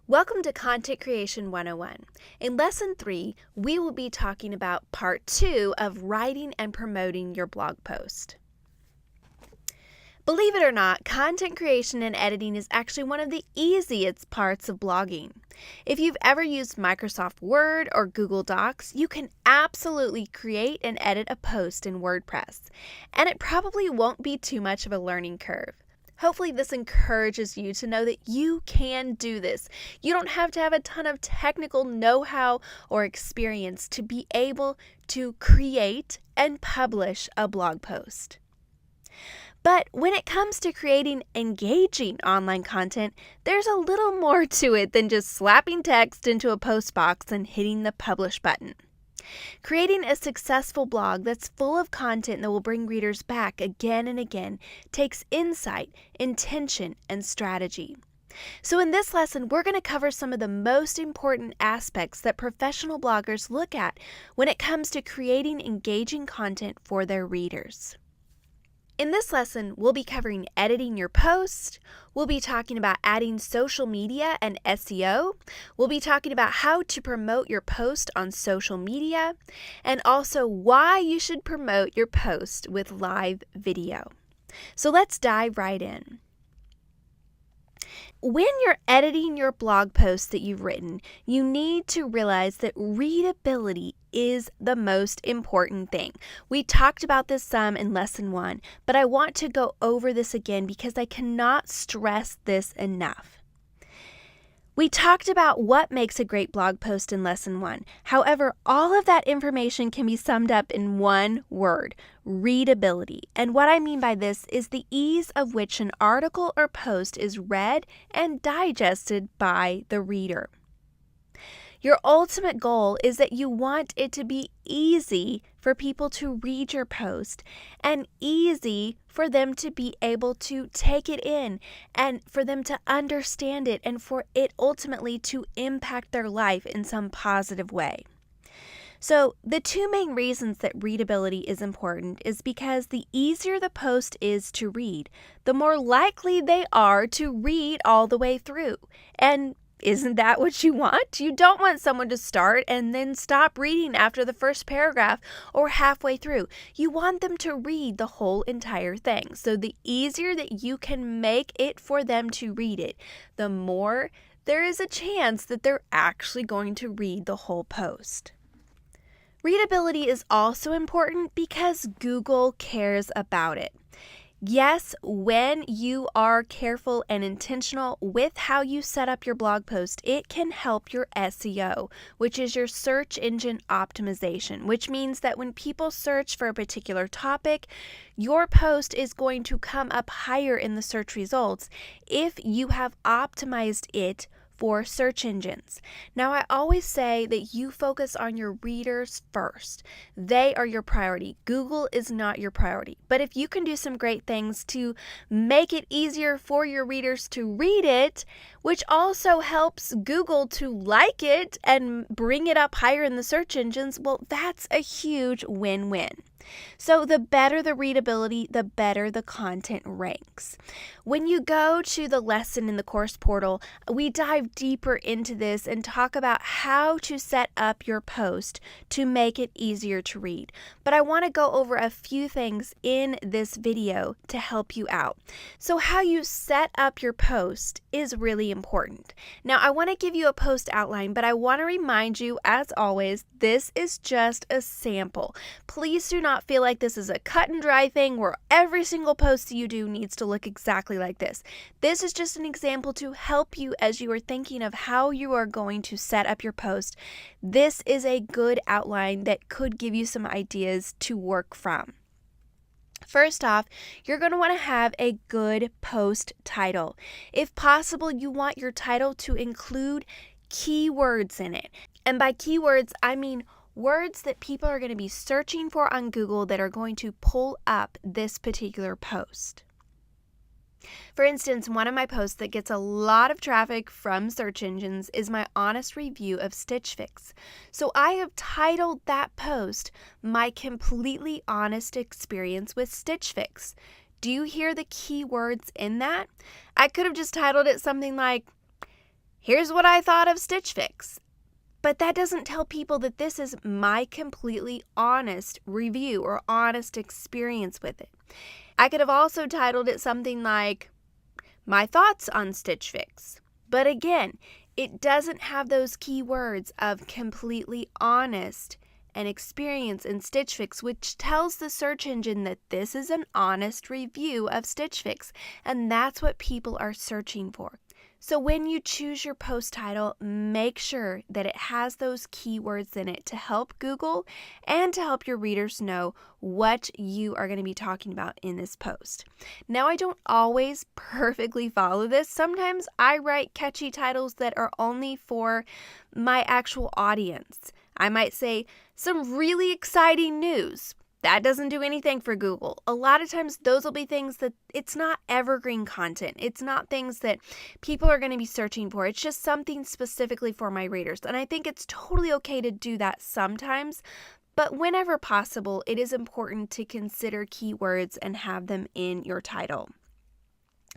Welcome to Content Creation 101. In Lesson 3, we will be talking about Part 2 of writing and promoting your blog post. Believe it or not, content creation and editing is actually one of the easiest parts of blogging. If you've ever used Microsoft Word or Google Docs, you can absolutely create and edit a post in WordPress, and it probably won't be too much of a learning curve. Hopefully this encourages you to know that you can do this. You don't have to have a ton of technical know-how or experience to be able to create and publish a blog post. But when it comes to creating engaging online content, there's a little more to it than just slapping text into a post box and hitting the publish button. Creating a successful blog that's full of content that will bring readers back again and again takes insight, intention, and strategy. So in this lesson, we're going to cover some of the most important aspects that professional bloggers look at when it comes to creating engaging content for their readers. In this lesson, we'll be covering editing your post, we'll be talking about adding social media and SEO, we'll be talking about how to promote your post on social media, and also why you should promote your post with live video. So let's dive right in. When you're editing your blog posts that you've written, you need to realize that readability is the most important thing. We talked about this some in Lesson 1, but I want to go over this again because I cannot stress this enough. We talked about what makes a great blog post in Lesson 1. However, all of that information can be summed up in one word: readability. And what I mean by this is the ease of which an article or post is read and digested by the reader. Your ultimate goal is that you want it to be easy for people to read your post and easy for them to be able to take it in and for them to understand it and for it ultimately to impact their life in some positive way. So the two main reasons that readability is important is because the easier the post is to read, the more likely they are to read all the way through. And isn't that what you want? You don't want someone to start and then stop reading after the first paragraph or halfway through. You want them to read the whole entire thing. So the easier that you can make it for them to read it, the more there is a chance that they're actually going to read the whole post. Readability is also important because Google cares about it. Yes, when you are careful and intentional with how you set up your blog post, it can help your SEO, which is your search engine optimization, which means that when people search for a particular topic, your post is going to come up higher in the search results if you have optimized it for search engines. Now, I always say that you focus on your readers first. They are your priority. Google is not your priority. But if you can do some great things to make it easier for your readers to read it, which also helps Google to like it and bring it up higher in the search engines, well, that's a huge win-win. So the better the readability, the better the content ranks. When you go to the lesson in the course portal, we dive deeper into this and talk about how to set up your post to make it easier to read. But I want to go over a few things in this video to help you out. So how you set up your post is really important. Now, I want to give you a post outline, but I want to remind you, as always, this is just a sample. Please do not feel like this is a cut and dry thing where every single post that you do needs to look exactly like this. This is just an example to help you as you are thinking of how you are going to set up your post. This is a good outline that could give you some ideas to work from. First off, you're going to want to have a good post title. If possible, you want your title to include keywords in it. And by keywords, I mean words that people are going to be searching for on Google that are going to pull up this particular post. For instance, one of my posts that gets a lot of traffic from search engines is my honest review of Stitch Fix. So I have titled that post, "My Completely Honest Experience with Stitch Fix." Do you hear the keywords in that? I could have just titled it something like, Here's what I thought of Stitch Fix. But that doesn't tell people that this is my completely honest review or honest experience with it. I could have also titled it something like, My Thoughts on Stitch Fix. But again, it doesn't have those keywords of completely honest and experience in Stitch Fix, which tells the search engine that this is an honest review of Stitch Fix, and that's what people are searching for. So when you choose your post title, make sure that it has those keywords in it to help Google and to help your readers know what you are going to be talking about in this post. Now, I don't always perfectly follow this. Sometimes I write catchy titles that are only for my actual audience. I might say some really exciting news. That doesn't do anything for Google. A lot of times those will be things that it's not evergreen content. It's not things that people are going to be searching for. It's just something specifically for my readers. And I think it's totally okay to do that sometimes. But whenever possible, it is important to consider keywords and have them in your title.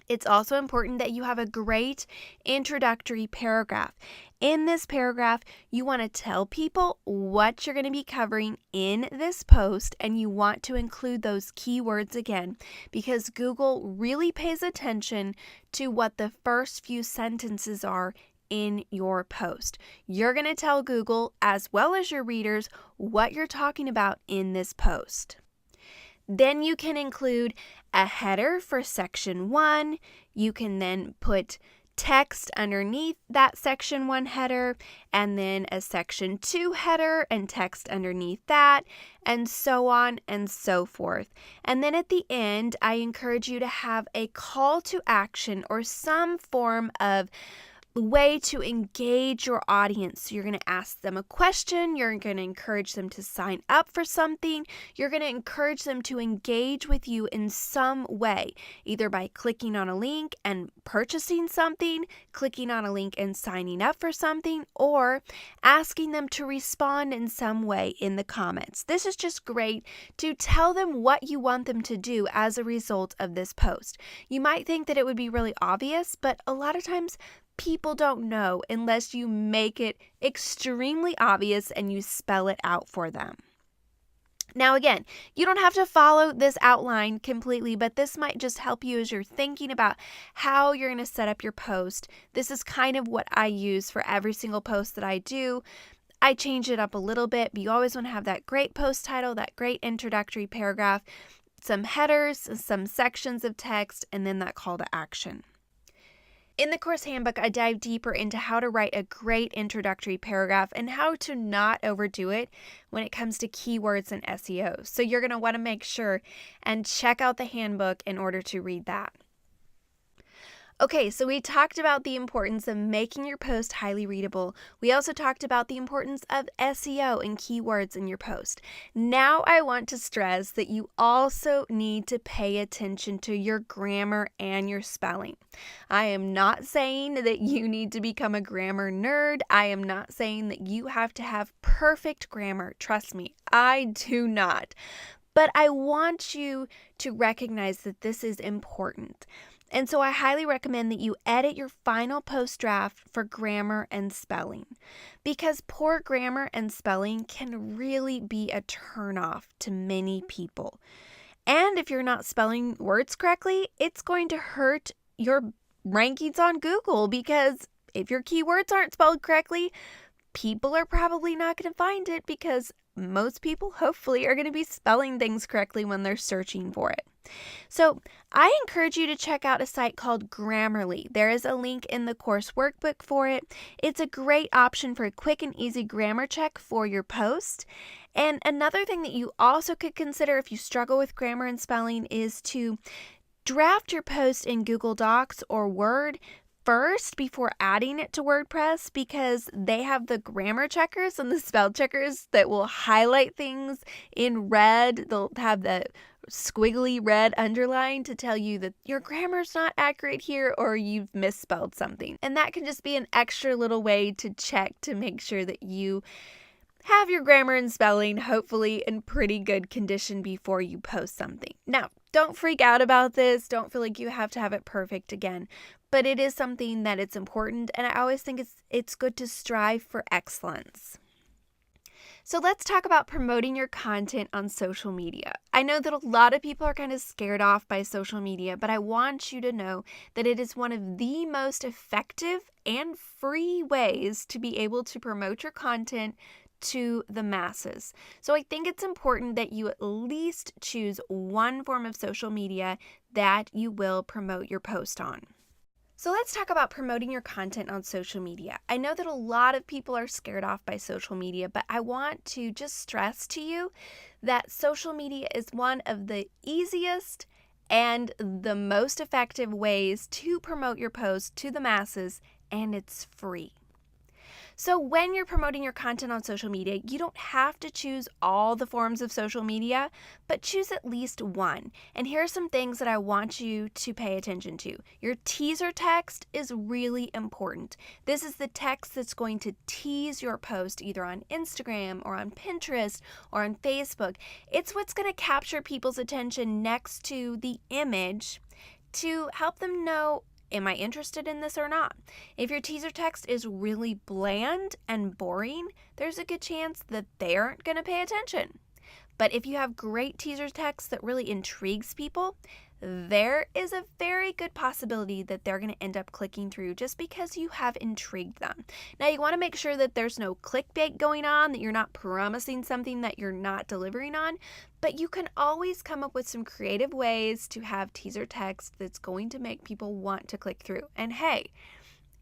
It's also important that you have a great introductory paragraph. In this paragraph, you want to tell people what you're going to be covering in this post, and you want to include those keywords again because Google really pays attention to what the first few sentences are in your post. You're going to tell Google, as well as your readers, what you're talking about in this post. Then you can include a header for section 1. You can then put text underneath that section 1 header, and then a section 2 header and text underneath that, and so on and so forth. And then at the end, I encourage you to have a call to action or some form of way to engage your audience. So you're going to ask them a question. You're going to encourage them to sign up for something. You're going to encourage them to engage with you in some way, either by clicking on a link and purchasing something, clicking on a link and signing up for something, or asking them to respond in some way in the comments. This is just great to tell them what you want them to do as a result of this post. You might think that it would be really obvious, but a lot of times people don't know unless you make it extremely obvious and you spell it out for them. Now, again, you don't have to follow this outline completely, but this might just help you as you're thinking about how you're going to set up your post. This is kind of what I use for every single post that I do. I change it up a little bit, but you always want to have that great post title, that great introductory paragraph, some headers, some sections of text, and then that call to action. In the course handbook, I dive deeper into how to write a great introductory paragraph and how to not overdo it when it comes to keywords and SEO. So you're going to want to make sure and check out the handbook in order to read that. Okay, so we talked about the importance of making your post highly readable. We also talked about the importance of SEO and keywords in your post. Now I want to stress that you also need to pay attention to your grammar and your spelling. I am not saying that you need to become a grammar nerd. I am not saying that you have to have perfect grammar. Trust me, I do not. But I want you to recognize that this is important. And so I highly recommend that you edit your final post draft for grammar and spelling, because poor grammar and spelling can really be a turnoff to many people. And if you're not spelling words correctly, it's going to hurt your rankings on Google, because if your keywords aren't spelled correctly, people are probably not going to find it, because most people hopefully are going to be spelling things correctly when they're searching for it. So I encourage you to check out a site called Grammarly. There is a link in the course workbook for it. It's a great option for a quick and easy grammar check for your post. And another thing that you also could consider if you struggle with grammar and spelling is to draft your post in Google Docs or Word first before adding it to WordPress, because they have the grammar checkers and the spell checkers that will highlight things in red. They'll have the squiggly red underline to tell you that your grammar's not accurate here or you've misspelled something. And that can just be an extra little way to check to make sure that you have your grammar and spelling hopefully in pretty good condition before you post something. Now, don't freak out about this. Don't feel like you have to have it perfect again. but it is something that it's important, and I always think it's good to strive for excellence. So let's talk about promoting your content on social media. I know that a lot of people are kind of scared off by social media, but I want you to know that it is one of the most effective and free ways to be able to promote your content to the masses. So I think it's important that you at least choose one form of social media that you will promote your post on. So let's talk about promoting your content on social media. I know that a lot of people are scared off by social media, but I want to just stress to you that social media is one of the easiest and the most effective ways to promote your post to the masses, and it's free. So when you're promoting your content on social media, you don't have to choose all the forms of social media, but choose at least one. And here are some things that I want you to pay attention to. Your teaser text is really important. This is the text that's going to tease your post either on Instagram or on Pinterest or on Facebook. It's what's going to capture people's attention next to the image to help them know, am I interested in this or not? If your teaser text is really bland and boring, there's a good chance that they aren't going to pay attention. But if you have great teaser text that really intrigues people, there is a very good possibility that they're going to end up clicking through just because you have intrigued them. Now, you want to make sure that there's no clickbait going on, that you're not promising something that you're not delivering on, but you can always come up with some creative ways to have teaser text that's going to make people want to click through. And hey,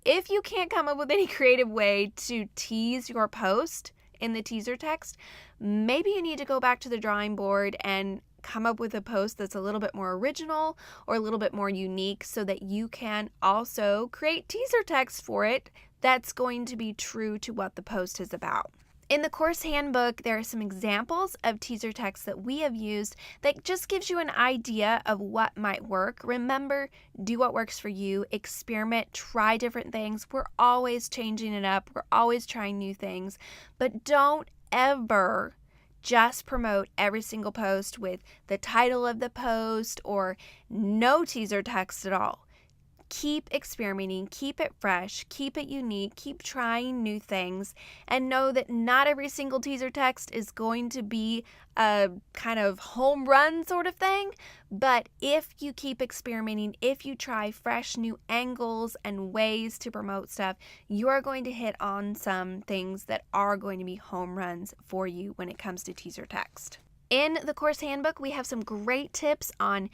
if you can't come up with any creative way to tease your post in the teaser text, maybe you need to go back to the drawing board and come up with a post that's a little bit more original or a little bit more unique so that you can also create teaser text for it that's going to be true to what the post is about. In the course handbook, there are some examples of teaser text that we have used that just gives you an idea of what might work. Remember, do what works for you, experiment, try different things. We're always changing it up. We're always trying new things, but don't ever just promote every single post with the title of the post or no teaser text at all. Keep experimenting, keep it fresh, keep it unique, keep trying new things, and know that not every single teaser text is going to be a kind of home run sort of thing. But if you keep experimenting, if you try fresh new angles and ways to promote stuff, you are going to hit on some things that are going to be home runs for you when it comes to teaser text. In the course handbook, we have some great tips on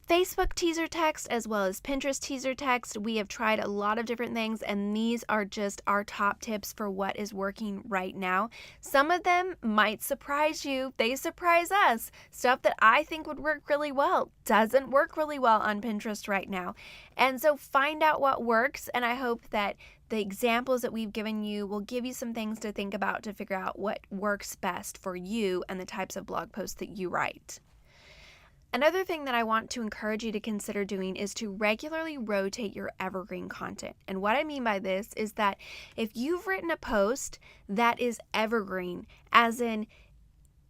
Facebook teaser text as well as Pinterest teaser text. We have tried a lot of different things, and these are just our top tips for what is working right now. Some of them might surprise you. They surprise us. Stuff that I think would work really well doesn't work really well on Pinterest right now. And so find out what works, and I hope that the examples that we've given you will give you some things to think about to figure out what works best for you and the types of blog posts that you write. Another thing that I want to encourage you to consider doing is to regularly rotate your evergreen content. And what I mean by this is that if you've written a post that is evergreen, as in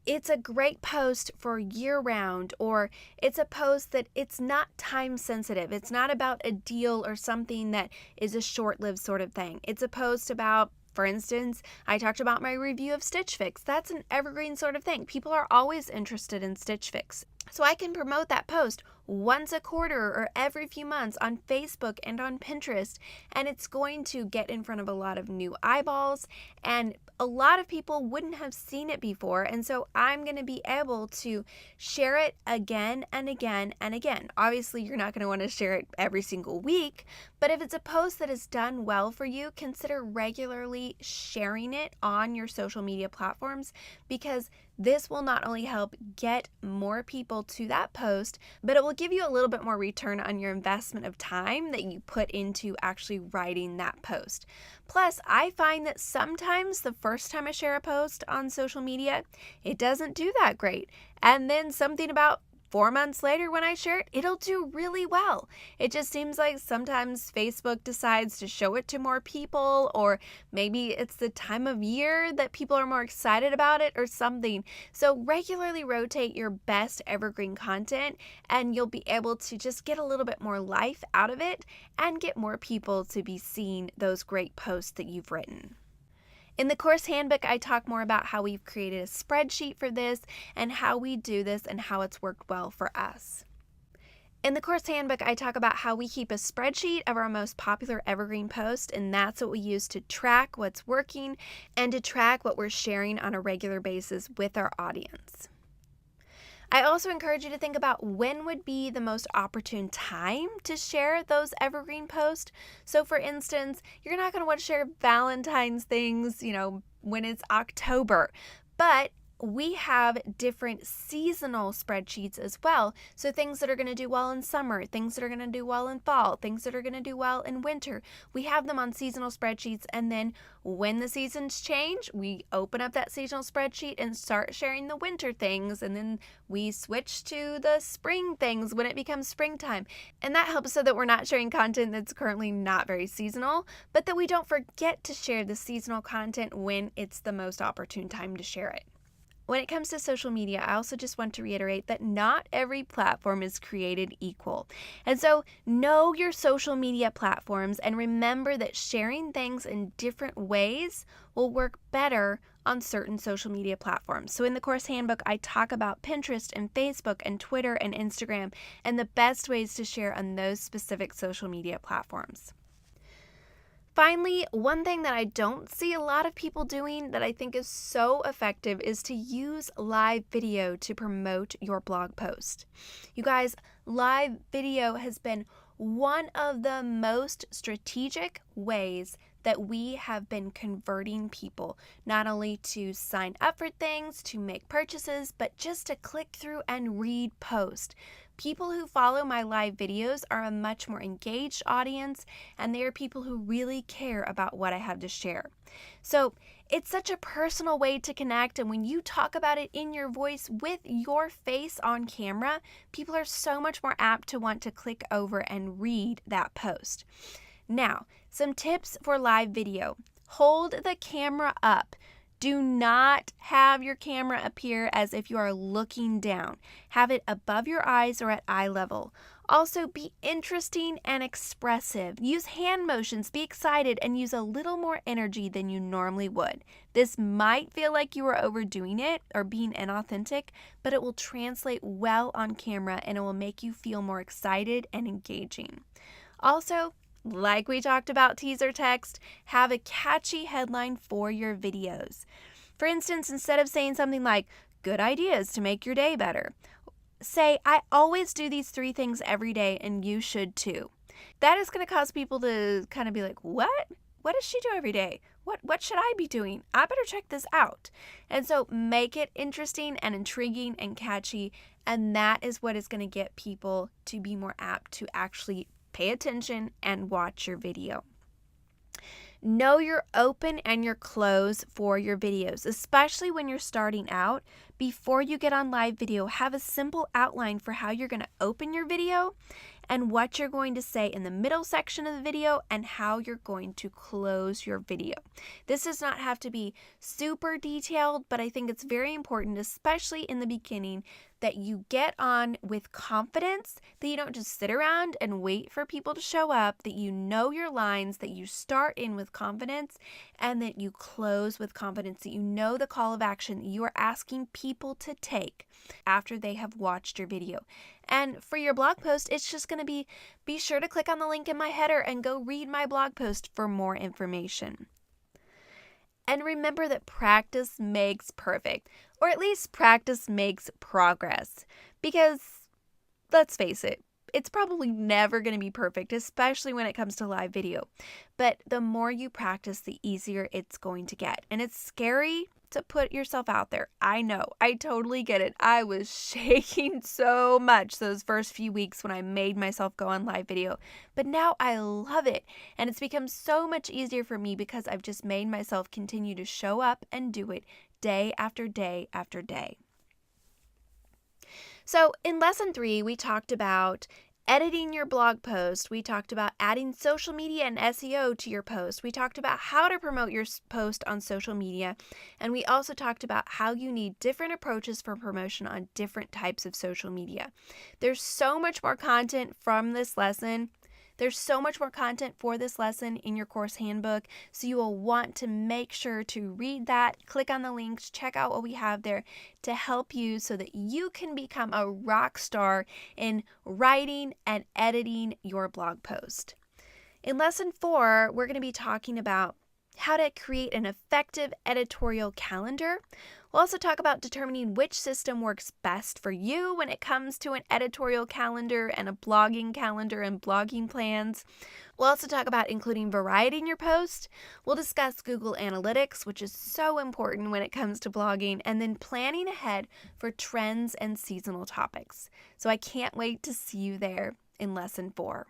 it's a great post for year round, or it's a post that it's not time sensitive. It's not about a deal or something that is a short-lived sort of thing. It's a post about, for instance, I talked about my review of Stitch Fix. That's an evergreen sort of thing. People are always interested in Stitch Fix. So I can promote that post once a quarter or every few months on Facebook and on Pinterest, and it's going to get in front of a lot of new eyeballs, and a lot of people wouldn't have seen it before, and so I'm going to be able to share it again and again and again. Obviously, you're not going to want to share it every single week, but if it's a post that is done well for you, consider regularly sharing it on your social media platforms, because this will not only help get more people to that post, but it will give you a little bit more return on your investment of time that you put into actually writing that post. Plus, I find that sometimes the first time I share a post on social media, it doesn't do that great. And then something about 4 months later when I share it, it'll do really well. It just seems like sometimes Facebook decides to show it to more people, or maybe it's the time of year that people are more excited about it or something. So regularly rotate your best evergreen content and you'll be able to just get a little bit more life out of it and get more people to be seeing those great posts that you've written. In the course handbook, I talk more about how we've created a spreadsheet for this and how we do this and how it's worked well for us. In the course handbook, I talk about how we keep a spreadsheet of our most popular evergreen posts, and that's what we use to track what's working and to track what we're sharing on a regular basis with our audience. I also encourage you to think about when would be the most opportune time to share those evergreen posts. So for instance, you're not going to want to share Valentine's things, when it's October, but we have different seasonal spreadsheets as well. So things that are going to do well in summer, things that are going to do well in fall, things that are going to do well in winter. We have them on seasonal spreadsheets. And then when the seasons change, we open up that seasonal spreadsheet and start sharing the winter things. And then we switch to the spring things when it becomes springtime. And that helps so that we're not sharing content that's currently not very seasonal, but that we don't forget to share the seasonal content when it's the most opportune time to share it. When it comes to social media, I also just want to reiterate that not every platform is created equal. And so know your social media platforms and remember that sharing things in different ways will work better on certain social media platforms. So in the course handbook, I talk about Pinterest and Facebook and Twitter and Instagram and the best ways to share on those specific social media platforms. Finally, one thing that I don't see a lot of people doing that I think is so effective is to use live video to promote your blog post. You guys, live video has been one of the most strategic ways that we have been converting people, not only to sign up for things, to make purchases, but just to click through and read posts. People who follow my live videos are a much more engaged audience, and they are people who really care about what I have to share. So it's such a personal way to connect, and when you talk about it in your voice with your face on camera, people are so much more apt to want to click over and read that post. Now, some tips for live video. Hold the camera up. Do not have your camera appear as if you are looking down. Have it above your eyes or at eye level. Also, be interesting and expressive. Use hand motions, be excited, and use a little more energy than you normally would. This might feel like you are overdoing it or being inauthentic, but it will translate well on camera and it will make you feel more excited and engaging. Also, like we talked about teaser text, have a catchy headline for your videos. For instance, instead of saying something like, "Good ideas to make your day better," say, "I always do these 3 things every day and you should too." That is going to cause people to kind of be like, "What? What does she do every day? What should I be doing? I better check this out." And so make it interesting and intriguing and catchy, and that is what is going to get people to be more apt to actually pay attention and watch your video. Know your open and your close for your videos, especially when you're starting out. Before you get on live video, have a simple outline for how you're going to open your video and what you're going to say in the middle section of the video and how you're going to close your video. This does not have to be super detailed, but I think it's very important, especially in the beginning, that you get on with confidence, that you don't just sit around and wait for people to show up, that you know your lines, that you start in with confidence, and that you close with confidence, that you know the call of action that you are asking people to take after they have watched your video. And for your blog post, it's just going to be sure to click on the link in my header and go read my blog post for more information. And remember that practice makes perfect, or at least practice makes progress. Because let's face it, it's probably never going to be perfect, especially when it comes to live video. But the more you practice, the easier it's going to get. And it's scary to put yourself out there. I know. I totally get it. I was shaking so much those first few weeks when I made myself go on live video. But now I love it. And it's become so much easier for me because I've just made myself continue to show up and do it day after day after day. So, in lesson 3, we talked about editing your blog post. We talked about adding social media and SEO to your post. We talked about how to promote your post on social media. And we also talked about how you need different approaches for promotion on different types of social media. There's so much more content from this lesson. There's so much more content for this lesson in your course handbook, so you will want to make sure to read that, click on the links, check out what we have there to help you so that you can become a rock star in writing and editing your blog post. In lesson 4, we're going to be talking about how to create an effective editorial calendar. We'll also talk about determining which system works best for you when it comes to an editorial calendar and a blogging calendar and blogging plans. We'll also talk about including variety in your post. We'll discuss Google Analytics, which is so important when it comes to blogging, and then planning ahead for trends and seasonal topics. So I can't wait to see you there in lesson 4.